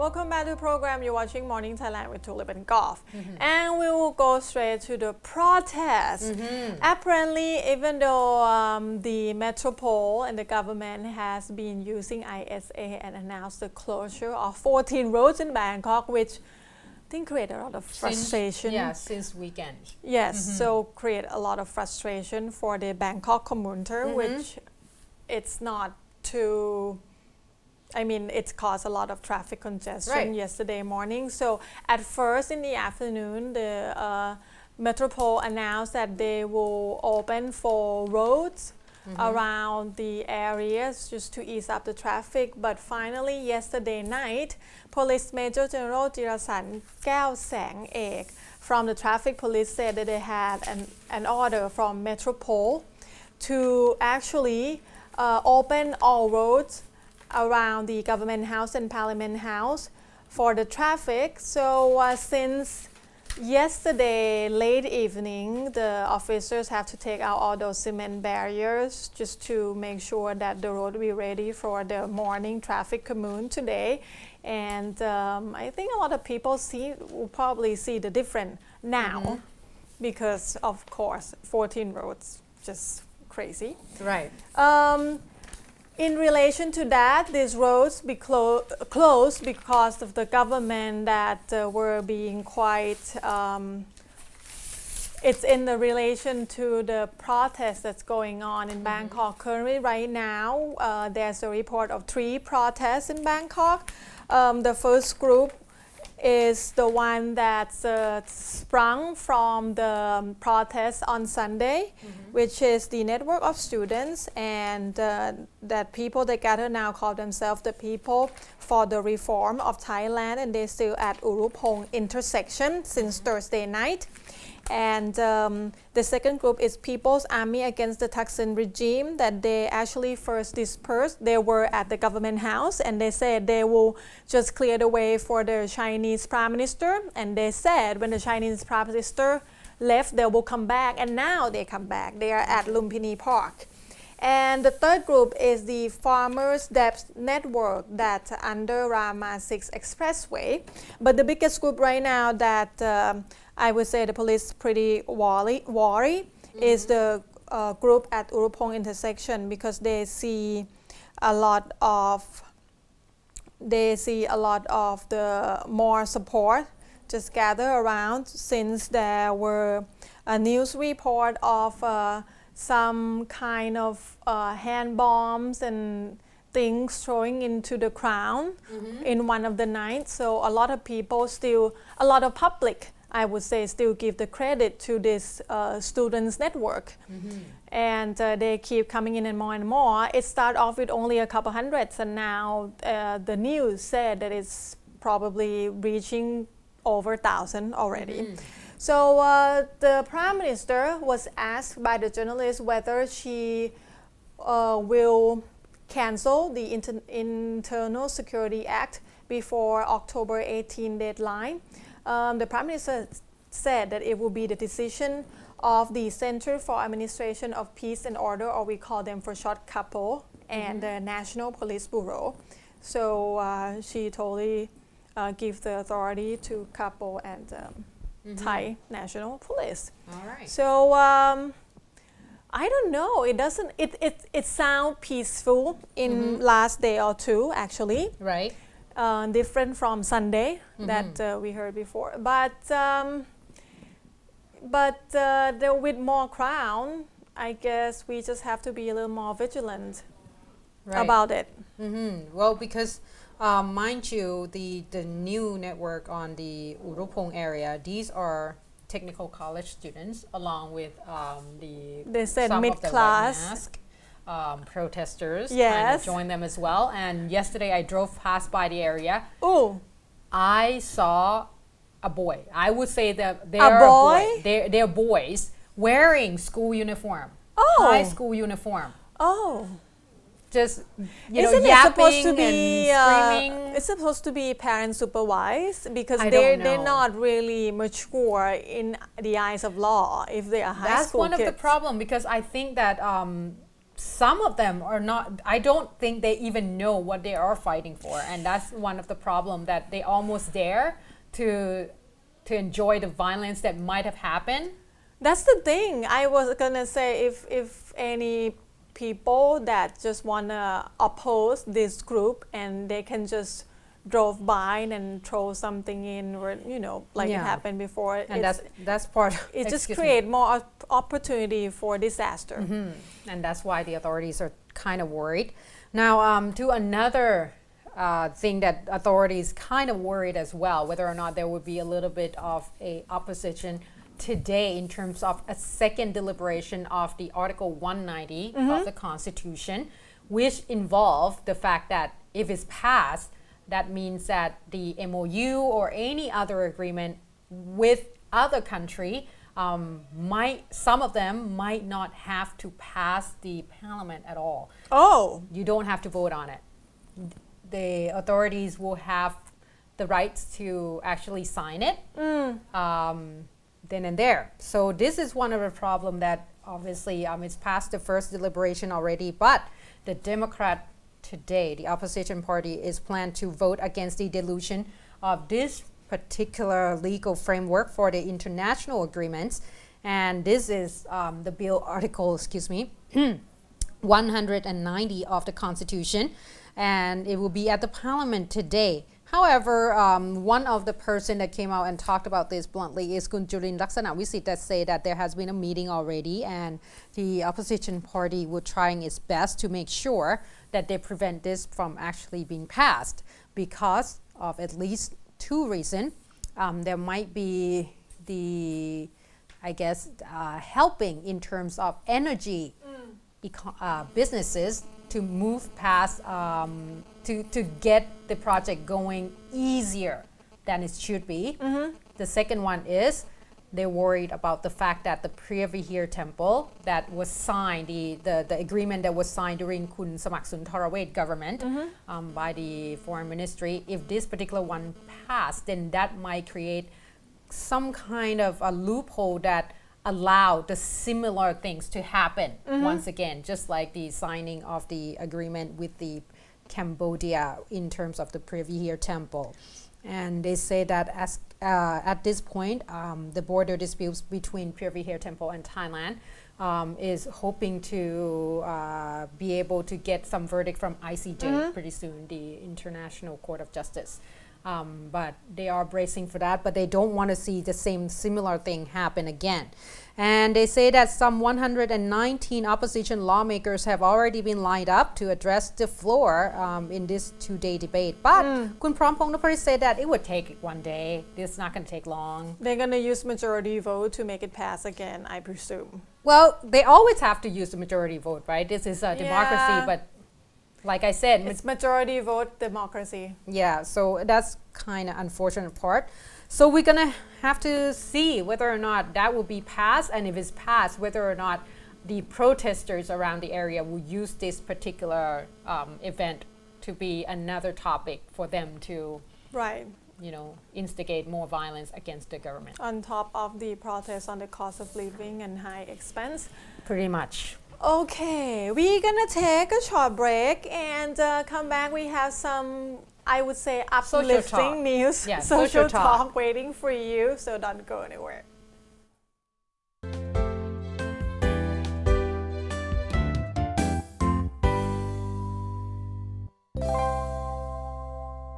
Welcome back to the program. You're watching Morning Thailand with Tulip and Golf. And we will go straight to the protest. Apparently, even though the metropole and the government has been using ISA and announced the closure of 14 roads in Bangkok, which I think create a lot of frustration. Since weekend. Yes, so create a lot of frustration for the Bangkok commuter, which it's not too... it's caused a lot of traffic congestion yesterday morning. So at first in the afternoon, the Metropole announced that they will open 4 roads around the areas just to ease up the traffic. But finally, yesterday night, Police Major General Jirasan Keo Sang Ek from the traffic police said that they had an order from Metropole to actually open all roads around the government house and parliament house for the traffic. So since yesterday late evening, the officers have to take out all those cement barriers just to make sure that the road will be ready for the morning traffic commute today. And I think a lot of people will probably see the difference now because of course 14 roads, just crazy. Right. In relation to that, these roads be closed because of the government that were being quite... it's in the relation to the protest that's going on in Bangkok. Currently, right now, there's a report of 3 protests in Bangkok. The first group is the one that's sprung from the protest on Sunday, which is the network of students and that people that gather now call themselves the People for the Reform of Thailand, and they're still at Urupong intersection since Thursday night. And the second group is People's Army Against the Thaksin Regime, that they actually first dispersed. They were at the government house and they said they will just clear the way for the Chinese Prime Minister. And they said when the Chinese Prime Minister left, they will come back. And now they come back. They are at Lumpini Park. And the third group is the Farmers Debt Network that's under Rama 6 Expressway. But the biggest group right now that I would say the police pretty worry is the group at Urupong intersection, because they see a lot of the more support just gather around, since there were a news report of some kind of hand bombs and things throwing into the crowd in one of the nights. So a lot of people a lot of public, I would say, still give the credit to this students network. And they keep coming in and more. It started off with only a couple hundreds, and now the news said that it's probably reaching over 1,000 already. So the Prime Minister was asked by the journalist whether she will cancel the Internal Security Act before October 18 deadline. The Prime Minister said that it will be the decision of the Center for Administration of Peace and Order, or we call them for short CAPO, and the National Police Bureau. So she totally gave the authority to CAPO and Thai National Police. All right. So I don't know. It sounds peaceful in last day or two actually. Right. Different from Sunday that we heard before, but with more crowd, I guess we just have to be a little more vigilant about it. Well, because mind you, the new network on the Urupong area, these are technical college students, along with they said some mid-class of the white mask protesters. Yes. Kind of joined them as well. And yesterday I drove past by the area. Oh, I saw a boy. I would say that they're boys wearing school uniform. High school uniform. Oh. Just Isn't it supposed to be screaming? It's supposed to be parent supervised, because they're not really mature in the eyes of law if they are high That's school one kids. of the problem, because I think that some of them are not, I don't think they even know what they are fighting for. And that's one of the problem, that they almost dare to enjoy the violence that might have happened. That's the thing. I was gonna say, if any people that just wanna oppose this group and they can just drove by and throw something in, or like it Yeah. happened before. And that's part. It just excuse me. create more opportunity for disaster. And that's why the authorities are kind of worried. Now, to another thing that authorities kind of worried as well, whether or not there would be a little bit of a opposition today in terms of a second deliberation of the Article 190 of the Constitution, which involve the fact that if it's passed, that means that the MOU or any other agreement with other country some of them might not have to pass the parliament at all. Oh, You don't have to vote on it. The authorities will have the rights to actually sign it then and there. So this is one of the problem that obviously it's past the first deliberation already, but the Democrat today, the opposition party, is planned to vote against the dilution of this particular legal framework for the international agreements. And this is the bill article, 190 of the Constitution, and it will be at the Parliament today. However, one of the person that came out and talked about this bluntly is Constutution Visit, that say that there has been a meeting already, and the opposition party will trying its best to make sure that they prevent this from actually being passed, because of at least two reasons. There might be the, helping in terms of energy businesses to move past, to get the project going easier than it should be. The second one is they're worried about the fact that the Priyavihir temple that was signed, the agreement that was signed during Kun Samak Suntarawait government by the foreign ministry, if this particular one passed, then that might create some kind of a loophole that allow the similar things to happen once again, just like the signing of the agreement with the Cambodia in terms of the Priyavihir temple. And they say that at this point, the border disputes between Priyavihir temple and Thailand is hoping to be able to get some verdict from ICJ pretty soon, the International Court of Justice. But they are bracing for that, but they don't want to see the same similar thing happen again. And they say that some 119 opposition lawmakers have already been lined up to address the floor in this two-day debate. But Kun Prampongnapari said that it would take one day. This is not going to take long. They're going to use majority vote to make it pass again, I presume. Well, they always have to use the majority vote, right? This is a democracy, Yeah. but like I said, It's majority vote democracy. yeah, so that's kind of unfortunate part. So we're gonna have to see whether or not that will be passed, and if it's passed, whether or not the protesters around the area will use this particular event to be another topic for them to, Right. instigate more violence against the government. On top of the protest on the cost of living and high expense. Pretty much. Okay, we're gonna take a short break and come back. We have some, I would say, Social talk. uplifting news, Yeah, social social talk. talk waiting for you, so don't go anywhere.